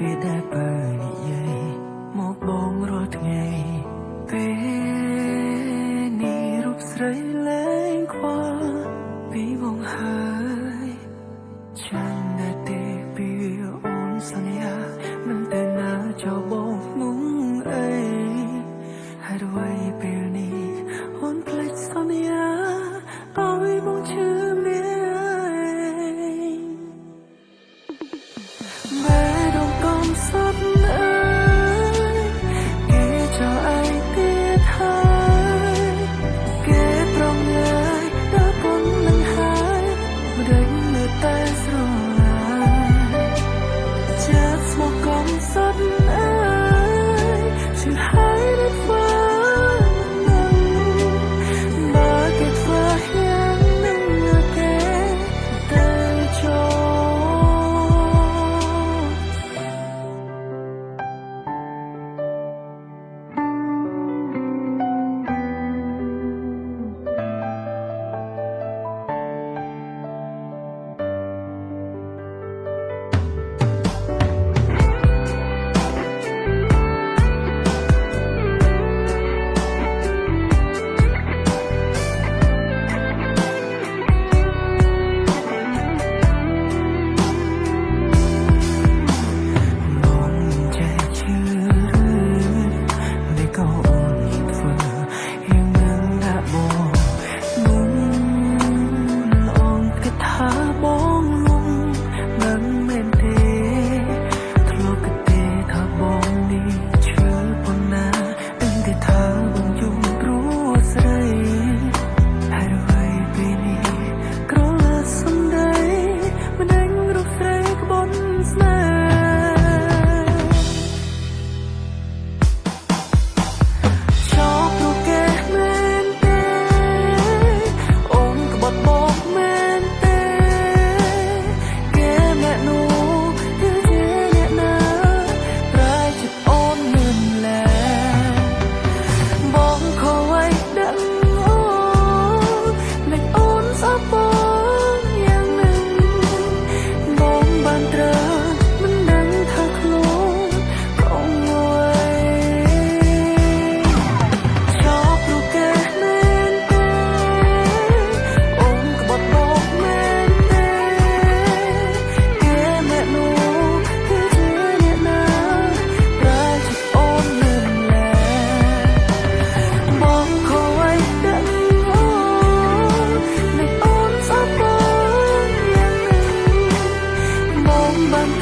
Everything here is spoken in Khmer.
ពេលដែលបើនិយាយមកបងរាល់ថ្ងៃពេលនេះរូបស្រីលែងខ្វល់ពីបងហើយចាំតែទេពីអូនសន្យាមិនតែណាចោលបងនោះអីហើយអ្វីពេលនេះអូនភ្លេចសន្យាឲ្យបងឈឺមានម៉ែដងកុំសត់អើយគេចោលឯងទៀតហើយគេប្រងើយដល់ប៉ុណ្្នឹងហើយមិនដឹងនៅតែស្រឡាញ់ចិត្តស្មោះកុំសត់អើយជឿហើយរត់ធ្វើនឹងបើគេធ្វើយ៉ាងនឹងគេតែចូលបាន